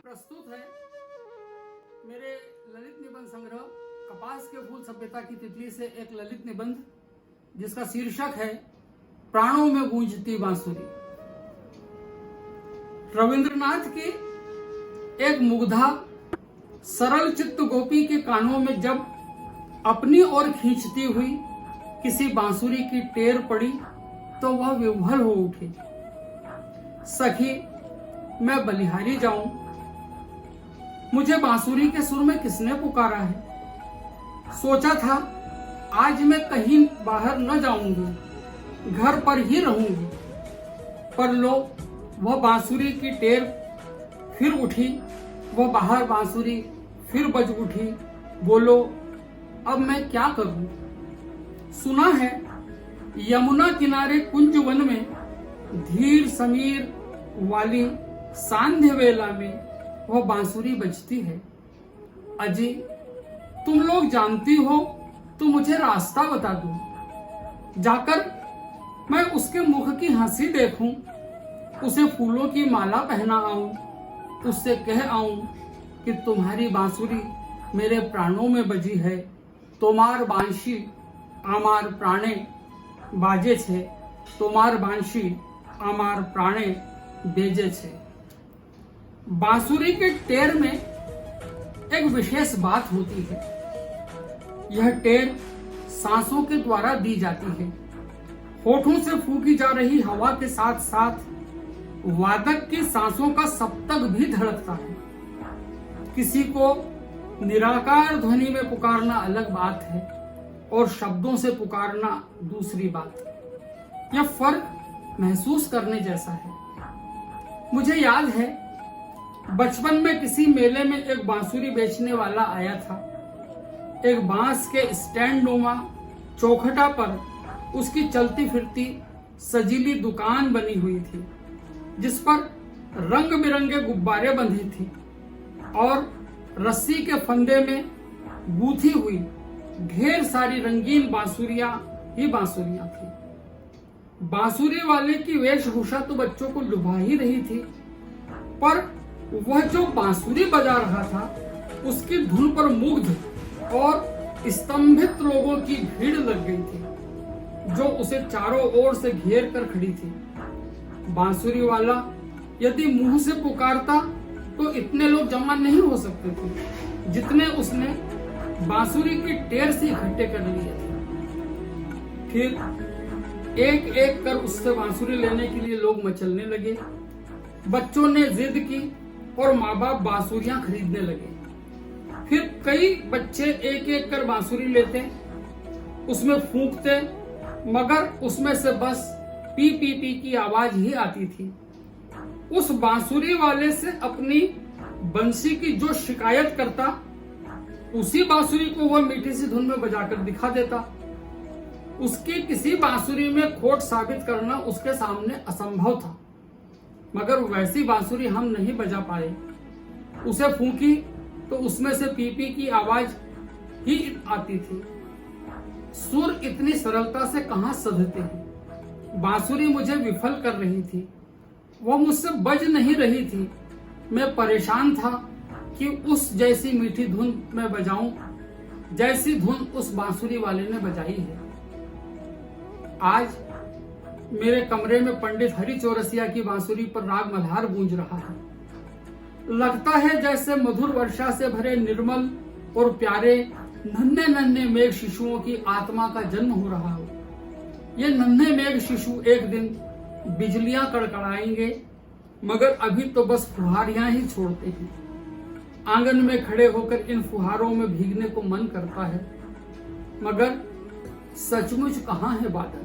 प्रस्तुत है मेरे ललित निबंध संग्रह कपास के फूल सभ्यता की तितली से एक ललित निबंध जिसका शीर्षक है प्राणों में गूंजती बांसुरी। रविंद्रनाथ की एक मुग्धा सरल चित्त गोपी के कानों में जब अपनी ओर खींचती हुई किसी बांसुरी की टेर पड़ी तो वह विह्वल हो उठी। सखी, मैं बलिहारी जाऊं, मुझे बांसुरी के सुर में किसने पुकारा है। सोचा था आज मैं कहीं बाहर न जाऊंगी, घर पर ही रहूंगी, पर लो वह बांसुरी की टेर फिर उठी, वह बाहर बांसुरी फिर बज उठी। बोलो अब मैं क्या करूं। सुना है यमुना किनारे कुंज वन में धीर समीर वाली सांध्य वेला में वह बांसुरी बजती है। अजी, तुम लोग जानती हो तो मुझे रास्ता बता दो, जाकर मैं उसके मुख की हंसी देखूं, उसे फूलों की माला पहना आऊं, उससे कह आऊं कि तुम्हारी बांसुरी मेरे प्राणों में बजी है, तोमार बांशी आमार प्राणे बाजे छे, तोमार बांशी आमार प्राणे बेजे छे। बांसुरी के टेर में एक विशेष बात होती है। यह टेर सांसों के द्वारा दी जाती है। होठों से फूंकी जा रही हवा के साथ साथ वादक की सांसों का सप्तक भी धड़कता है। किसी को निराकार ध्वनि में पुकारना अलग बात है और शब्दों से पुकारना दूसरी बात। यह फर्क महसूस करने जैसा है। मुझे याद है बचपन में किसी मेले में एक बांसुरी बेचने वाला आया था। एक बांस के स्टैंड नुमा चौखटा पर उसकी चलती फिरती सजीली दुकान बनी हुई थी, जिस पर रंग बिरंगे गुब्बारे बंधे थे और रस्सी के फंदे में गूंथी हुई ढेर सारी रंगीन बांसुरियां ही बांसुरियां थी। बांसुरी वाले की वेशभूषा तो बच्चों को लुभा ही रही थी, पर वह जो बांसुरी बजा रहा था उसकी धुन पर मुग्ध और स्तंभित लोगों की भीड़ लग गई थी, जो उसे चारों ओर से घेर कर खड़ी थी। बांसुरी वाला यदि मुंह से पुकारता तो इतने लोग जमा नहीं हो सकते थे जितने उसने बांसुरी की टेर से इकट्ठे कर लिए थे। फिर एक एक कर उससे बांसुरी लेने के लिए लोग मचलने लगे। बच्चों ने जिद की और माँ बाप बांसुरियां खरीदने लगे। फिर कई बच्चे एक एक कर बांसुरी लेते, उसमें फूंकते, मगर उसमें से बस पी पी पी की आवाज ही आती थी। उस बांसुरी वाले से अपनी बंसी की जो शिकायत करता, उसी बांसुरी को वह मीठी सी धुन में बजाकर दिखा देता। उसकी किसी बांसुरी में खोट साबित करना उसके सामने असंभव था, मगर वैसी बांसुरी हम नहीं बजा पाए। उसे फूंकी तो उसमें से पीपी की आवाज ही आती थी। सुर इतनी सरलता से कहां सधते हैं। बांसुरी मुझे विफल कर रही थी, वह मुझसे बज नहीं रही थी। मैं परेशान था कि उस जैसी मीठी धुन मैं बजाऊं जैसी धुन उस बांसुरी वाले ने बजाई है। आज मेरे कमरे में पंडित हरि चौरसिया की बांसुरी पर राग मल्हार गूंज रहा है। लगता है जैसे मधुर वर्षा से भरे निर्मल और प्यारे नन्हे नन्हे मेघ शिशुओं की आत्मा का जन्म हो रहा हो। ये नन्हे मेघ शिशु एक दिन बिजलियां कड़कड़ाएंगे, मगर अभी तो बस फुहारियां ही छोड़ते हैं। आंगन में खड़े होकर इन फुहारों में भीगने को मन करता है, मगर सचमुच कहां है बादल।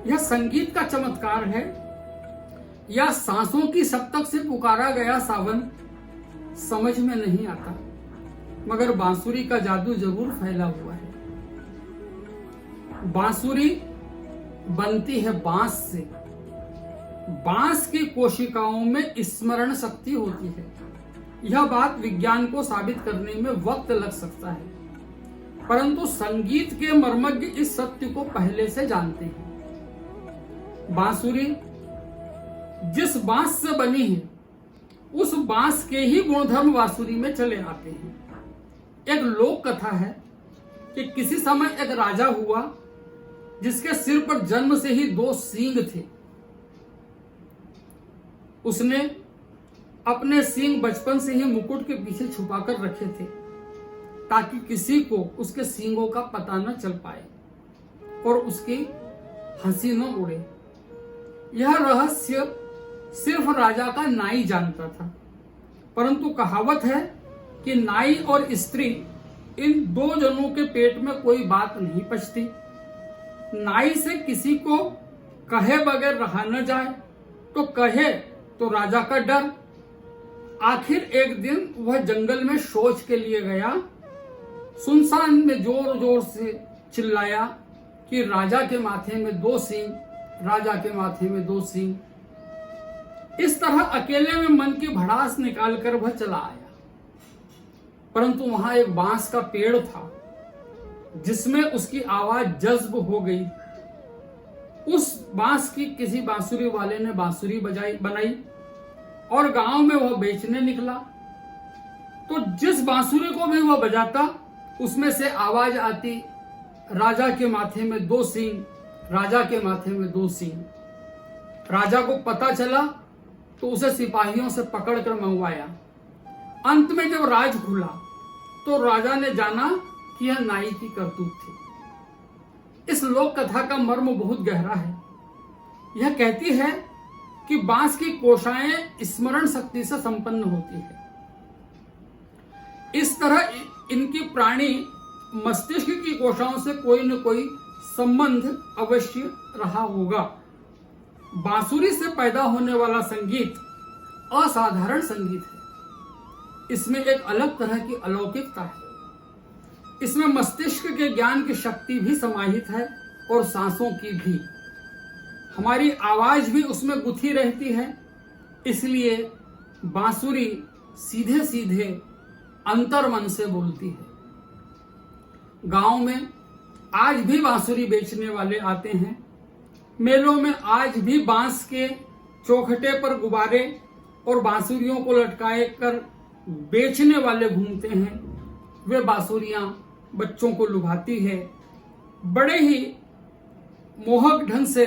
यह संगीत का चमत्कार है या सांसों की सप्तक से पुकारा गया सावन, समझ में नहीं आता, मगर बांसुरी का जादू जरूर फैला हुआ है। बांसुरी बनती है बांस से। बांस की कोशिकाओं में स्मरण शक्ति होती है। यह बात विज्ञान को साबित करने में वक्त लग सकता है, परंतु संगीत के मर्मज्ञ इस सत्य को पहले से जानते हैं। बांसुरी जिस बांस से बनी है उस बांस के ही गुणधर्म बांसुरी में चले आते हैं। एक लोक कथा है कि किसी समय एक राजा हुआ जिसके सिर पर जन्म से ही 2 सींग थे। उसने अपने सींग बचपन से ही मुकुट के पीछे छुपाकर रखे थे ताकि किसी को उसके सींगों का पता न चल पाए और उसकी हंसी न उड़े। यह रहस्य सिर्फ राजा का नाई जानता था, परंतु कहावत है कि नाई और स्त्री इन 2 जनों के पेट में कोई बात नहीं पचती। नाई से किसी को कहे बगैर रहा न जाए, तो कहे तो राजा का डर। आखिर एक दिन वह जंगल में शौच के लिए गया। सुनसान में जोर जोर से चिल्लाया कि राजा के माथे में 2 सींग, राजा के माथे में 2 सींग। इस तरह अकेले में मन की भड़ास निकालकर वह चला आया, परंतु वहां एक बांस का पेड़ था जिसमें उसकी आवाज जज्ब हो गई। उस बांस की किसी बांसुरी वाले ने बांसुरी बनाई और गांव में वह बेचने निकला। तो जिस बांसुरी को भी वह बजाता उसमें से आवाज आती, राजा के माथे में 2 सींग, राजा के माथे में 2 सींग। राजा को पता चला तो उसे सिपाहियों से पकड़कर मंगवाया। अंत में जब राज खुला तो राजा ने जाना कि यह नाई की करतूत थी। इस लोक कथा का मर्म बहुत गहरा है। यह कहती है कि बांस की कोशाएं स्मरण शक्ति से संपन्न होती है। इस तरह इनकी प्राणी मस्तिष्क की कोशाओं से कोई न कोई संबंध अवश्य रहा होगा। बांसुरी से पैदा होने वाला संगीत असाधारण संगीत है। इसमें एक अलग तरह की अलौकिकता है। इसमें मस्तिष्क के ज्ञान की शक्ति भी समाहित है और सांसों की भी। हमारी आवाज भी उसमें गुथी रहती है। इसलिए बांसुरी सीधे सीधे अंतर मन से बोलती है। गांव में आज भी बांसुरी बेचने वाले आते हैं। मेलों में आज भी बांस के चौखटे पर गुब्बारे और बांसुरियों को लटकाए कर बेचने वाले घूमते हैं। वे बांसुरियां बच्चों को लुभाती है। बड़े ही मोहक ढंग से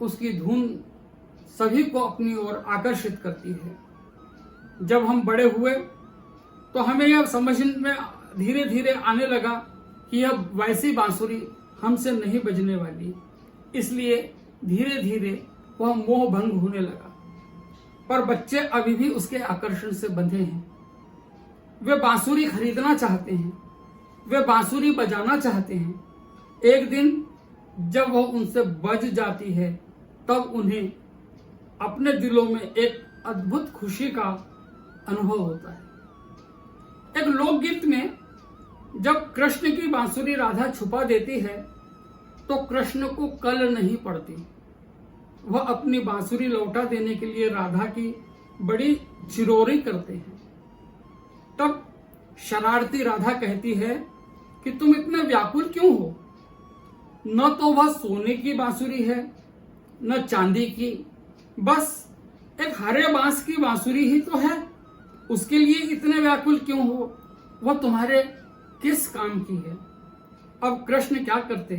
उसकी धुन सभी को अपनी ओर आकर्षित करती है। जब हम बड़े हुए तो हमें यह समझ में धीरे धीरे आने लगा कि यह वैसी बांसुरी हमसे नहीं बजने वाली। इसलिए धीरे धीरे वह मोह भंग होने लगा। पर बच्चे अभी भी उसके आकर्षण से बंधे हैं। वे बांसुरी खरीदना चाहते हैं, वे बांसुरी बजाना चाहते हैं। एक दिन जब वह उनसे बज जाती है तब उन्हें अपने दिलों में एक अद्भुत खुशी का अनुभव होता है। एक लोकगीत में जब कृष्ण की बांसुरी राधा छुपा देती है तो कृष्ण को कल नहीं पड़ती। वह अपनी बांसुरी लौटा देने के लिए राधा की बड़ी चिरोरी करते हैं। तब शरारती राधा कहती है कि तुम इतने व्याकुल क्यों हो? न तो वह सोने की बांसुरी है न चांदी की, बस एक हरे बांस की बांसुरी ही तो है। उसके लिए इतने व्याकुल क्यों हो? वह तुम्हारे किस काम की है? अब कृष्ण क्या करते?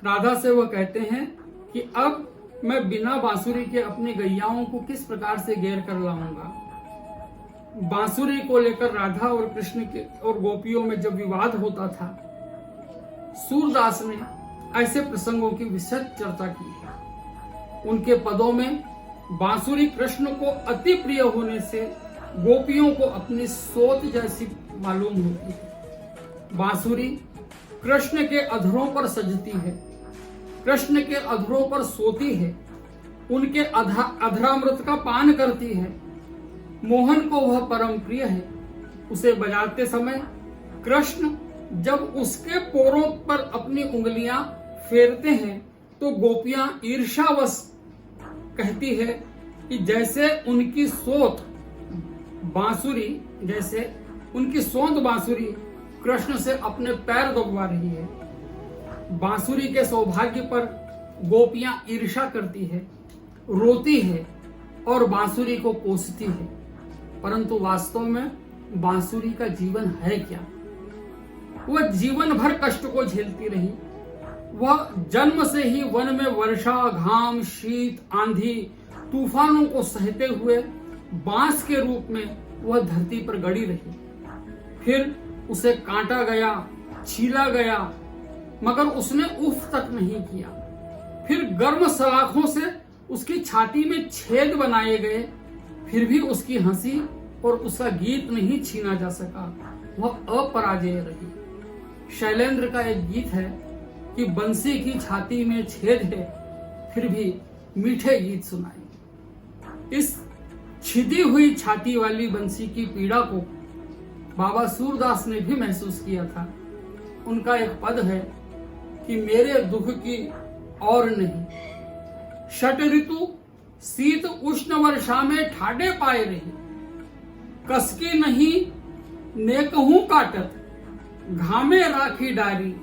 राधा से वह कहते हैं कि अब मैं बिना बांसुरी के अपनी गैयाओं को किस प्रकार से घेर कर लाऊंगा। बांसुरी को लेकर राधा और कृष्ण के और गोपियों में जब विवाद होता था, सूरदास ने ऐसे प्रसंगों की विस्तृत चर्चा की है। उनके पदों में बांसुरी कृष्ण को अति प्रिय होने से गोपियों को अपनी सोच जैसी मालूम होती है। बांसुरी कृष्ण के अधरों पर सजती है, कृष्ण के अधरों पर सोती है, उनके अधरामृत का पान करती है। मोहन को वह परम प्रिय है। उसे बजाते समय कृष्ण जब उसके पोरों पर अपनी उंगलियां फेरते हैं तो गोपियां ईर्ष्यावश कहती है कि जैसे उनकी सोंध बांसुरी कृष्ण से अपने पैर दबवा रही है। बांसुरी के सौभाग्य पर गोपियां ईर्ष्या करती है, रोती है और बांसुरी को कोसती है। परंतु वास्तव में बांसुरी का जीवन है क्या? वह जीवन भर कष्ट को झेलती रही। वह जन्म से ही वन में वर्षा, घाम, शीत, आंधी, तूफानों को सहते हुए बांस के रूप में वह धरती पर गड़ी रही। फिर उसे काटा गया, छीला गया, मगर उसने उफ तक नहीं किया। फिर गर्म सलाखों से उसकी छाती में छेद बनाए गए, फिर भी उसकी हंसी और उसका गीत नहीं छीना जा सका। वह अपराजेय रही। शैलेंद्र का एक गीत है कि बंसी की छाती में छेद है, फिर भी मीठे गीत सुनाए। इस छिदी हुई छाती वाली बंसी की पीड़ा को बाबा सूरदास ने भी महसूस किया था। उनका एक पद है कि मेरे दुख की और नहीं, षट ऋतु शीत उष्ण वर्षा में ठाडे पाए रही, कसकी नहीं नेकहू काटत, घामे राखी डारी,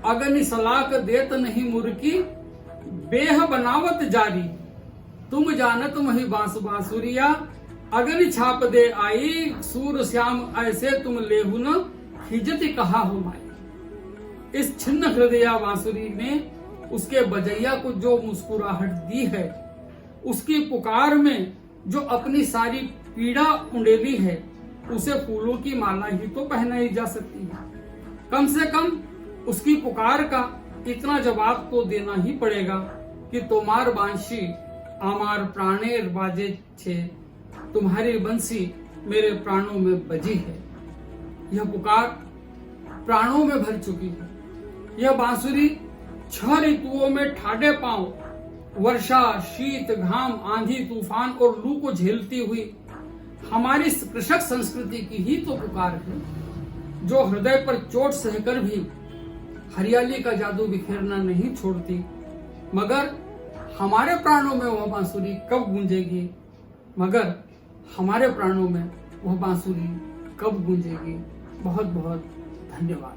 अगनि सलाक देत नहीं मुर्की, बेह बनावत जारी, तुम जानत मही बांस बांसुरिया, अगनि छाप दे आई, सूर श्याम ऐसे तुम लेहु न, हिजति कहा हो माई। इस छिन्न हृदया बांसुरी ने उसके बजैया को जो मुस्कुराहट दी है, उसकी पुकार में जो अपनी सारी पीड़ा उंडेली है, उसे फूलों की माला ही तो पहनाई जा सकती है। कम से कम उसकी पुकार का इतना जवाब तो देना ही पड़ेगा कि तोमार बांशी आमार प्राणेर बाजे छे, तुम्हारी बंसी मेरे प्राणों में बजी है। यह पुकार प्राणों में भर चुकी है। यह बांसुरी 6 ऋतुओं में ठाडे पांव, वर्षा, शीत, घाम, आंधी, तूफान और लू को झेलती हुई हमारी कृषक संस्कृति की ही तो पुकार है, जो हृदय पर चोट सहकर भी हरियाली का जादू बिखेरना नहीं छोड़ती। मगर हमारे प्राणों में वह बांसुरी कब गूंजेगी? मगर हमारे प्राणों में वह बांसुरी कब गूंजेगी? बहुत बहुत धन्यवाद।